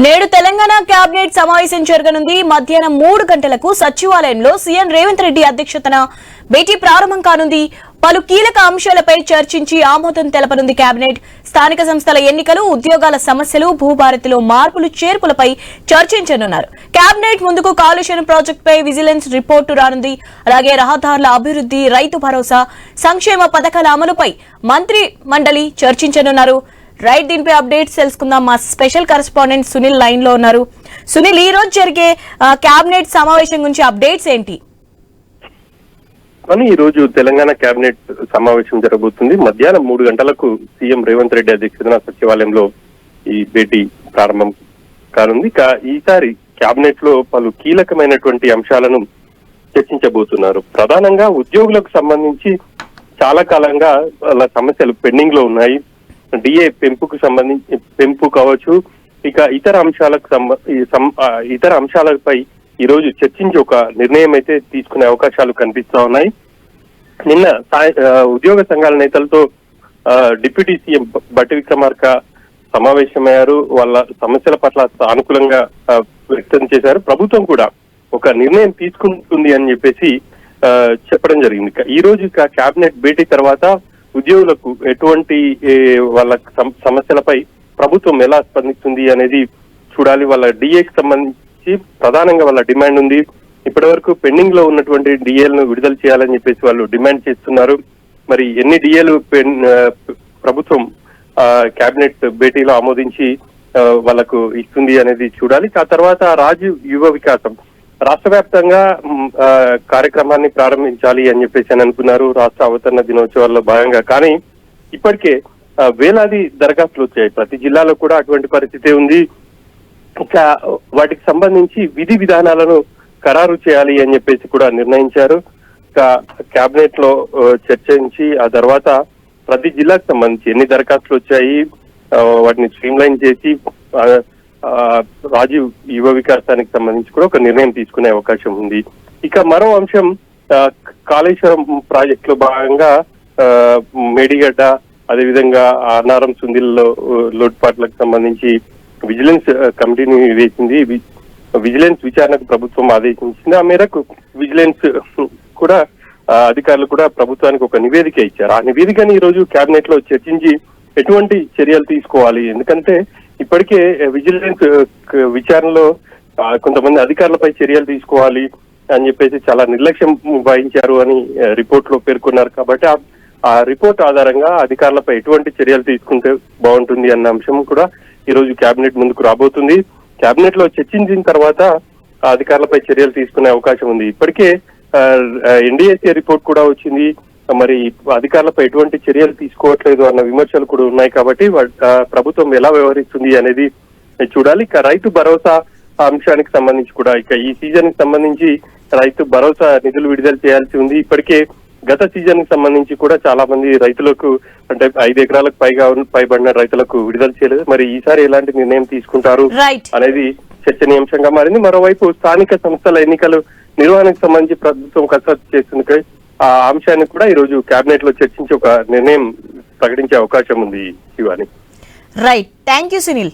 నేడు తెలంగాణ కేబినెట్ సమావేశం జరగనుంది. మధ్యాహ్నం 3 గంటలకు సచివాలయంలో సీఎం రేవంత్ రెడ్డి అధ్యక్షతన భేటీ ప్రారంభం కానుంది. పలు కీలక అంశాలపై చర్చించి ఆమోదం తెలపనుంది కేబినెట్. స్థానిక సంస్థల ఎన్నికలు, ఉద్యోగాల సమస్యలు, భూభారతిలో మార్పులు చేర్పులపై చర్చించనున్నారు. కేబినెట్ ముందుకు కాళేశ్వరం ప్రాజెక్టుపై విజిలెన్స్ రిపోర్టు రానుంది. అలాగే రహదారుల అభివృద్ధి, రైతు భరోసా, సంక్షేమ పథకాల అమలుపై మంత్రి మండలి చర్చించనున్నారు. రైట్, దీనిపై అప్డేట్స్ తెలుసుకుందాం. మా స్పెషల్ కరెస్పాండెంట్ సునీల్ లైన్ లో ఉన్నారు. సునీల్, ఈ రోజు జరిగే కేబినెట్ సమావేశం గురించి అప్డేట్స్ ఏంటి? ఈ రోజు తెలంగాణ కేబినెట్ సమావేశం జరగబోతుంది. మధ్యాహ్నం 3 గంటలకు సీఎం రేవంత్ రెడ్డి అధ్యక్షతన సచివాలయంలో ఈ భేటీ ప్రారంభం కానుంది. ఈసారి కేబినెట్ లో పలు కీలకమైనటువంటి అంశాలను చర్చించబోతున్నారు. ప్రధానంగా ఉద్యోగులకు సంబంధించి చాలా కాలంగా వాళ్ళ సమస్యలు పెండింగ్ లో ఉన్నాయి. డిఏ పెంపుకు సంబంధించి పెంపు కావచ్చు, ఇక ఇతర అంశాలపై ఈ రోజు చర్చించి ఒక నిర్ణయం అయితే తీసుకునే అవకాశాలు కనిపిస్తా ఉన్నాయి. నిన్న ఉద్యోగ సంఘాల నేతలతో డిప్యూటీ సీఎం బట్టి విక్రమార్క సమావేశమయ్యారు. వాళ్ళ సమస్యల పట్ల సానుకూలంగా వ్యక్తం చేశారు. ప్రభుత్వం కూడా ఒక నిర్ణయం తీసుకుంటుంది అని చెప్పేసి చెప్పడం జరిగింది. ఈ రోజు కేబినెట్ భేటీ తర్వాత ఉద్యోగులకు ఎటువంటి వాళ్ళ సమస్యలపై ప్రభుత్వం ఎలా స్పందిస్తుంది అనేది చూడాలి. వాళ్ళ డిఏకి సంబంధించి ప్రధానంగా వాళ్ళ డిమాండ్ ఉంది. ఇప్పటి వరకు పెండింగ్ లో ఉన్నటువంటి డిఏలను విడుదల చేయాలని చెప్పేసి వాళ్ళు డిమాండ్ చేస్తున్నారు. మరి ఎన్ని డిఏలు ప్రభుత్వం కేబినెట్ భేటీలో ఆమోదించి వాళ్ళకు ఇస్తుంది అనేది చూడాలి. ఆ తర్వాత రాజీవ్ యువ వికాసం రాష్ట్ర వ్యాప్తంగా కార్యక్రమాన్ని ప్రారంభించాలి అని చెప్పేసి అని అనుకున్నారు రాష్ట్ర అవతరణ దినోత్సవాల్లో భాగంగా. కానీ ఇప్పటికే వేలాది దరఖాస్తులు వచ్చాయి. ప్రతి జిల్లాలో కూడా అటువంటి పరిస్థితి ఉంది. ఇంకా వాటికి సంబంధించి విధి విధానాలను ఖరారు చేయాలి అని చెప్పేసి కూడా నిర్ణయించారు. ఇంకా కేబినెట్ లో చర్చించి ఆ తర్వాత ప్రతి జిల్లాకు సంబంధించి ఎన్ని దరఖాస్తులు వచ్చాయి వాటిని స్ట్రీమ్లైన్ చేసి రాజీవ్ యువ వికాసానికి సంబంధించి కూడా ఒక నిర్ణయం తీసుకునే అవకాశం ఉంది. ఇక మరో అంశం కాళేశ్వరం ప్రాజెక్ట్ లో భాగంగా మేడిగడ్డ, అదేవిధంగా అన్నారం సుందిల్లో లోటుపాట్లకు సంబంధించి విజిలెన్స్ కమిటీని వేసింది. విజిలెన్స్ విచారణకు ప్రభుత్వం ఆదేశించింది. ఆ మేరకు విజిలెన్స్ కూడా అధికారులు కూడా ప్రభుత్వానికి ఒక నివేదిక ఇచ్చారు. ఆ నివేదికని ఈ రోజు కేబినెట్ లో చర్చించి ఎటువంటి చర్యలు తీసుకోవాలి, ఎందుకంటే ఇప్పటికే విజిలెన్స్ విచారణలో కొంతమంది అధికారులపై చర్యలు తీసుకోవాలి అని చెప్పేసి చాలా నిర్లక్ష్యం వహించారు అని రిపోర్ట్ లో పేర్కొన్నారు. కాబట్టి ఆ రిపోర్ట్ ఆధారంగా అధికారులపై ఎటువంటి చర్యలు తీసుకుంటే బాగుంటుంది అన్న అంశం కూడా ఈ రోజు కేబినెట్ ముందుకు రాబోతుంది. కేబినెట్ లో చర్చించిన తర్వాత అధికారులపై చర్యలు తీసుకునే అవకాశం ఉంది. ఇప్పటికే ఎన్డీఏసీ రిపోర్ట్ కూడా వచ్చింది. మరి అధికారులపై ఎటువంటి చర్యలు తీసుకోవట్లేదు అన్న విమర్శలు కూడా ఉన్నాయి. కాబట్టి ప్రభుత్వం ఎలా వ్యవహరిస్తుంది అనేది చూడాలి. ఇక రైతు భరోసా అంశానికి సంబంధించి కూడా ఇక ఈ సీజన్ కి సంబంధించి రైతు భరోసా నిధులు విడుదల చేయాల్సి ఉంది. ఇప్పటికే గత సీజన్ కి సంబంధించి కూడా చాలా మంది రైతులకు, అంటే 5 ఎకరాలకు పైబడిన రైతులకు విడుదల చేయలేదు. మరి ఈసారి ఎలాంటి నిర్ణయం తీసుకుంటారు అనేది చర్చనీయాంశంగా మారింది. మరోవైపు స్థానిక సంస్థల ఎన్నికలు నిర్వహణకు సంబంధించి ప్రభుత్వం కసరత్తు చేస్తుంది. ఆ అంశాన్ని కూడా ఈ రోజు కేబినెట్ లో చర్చించి ఒక నిర్ణయం ప్రకటించే అవకాశం ఉంది. Shivani. Right, thank you Sunil.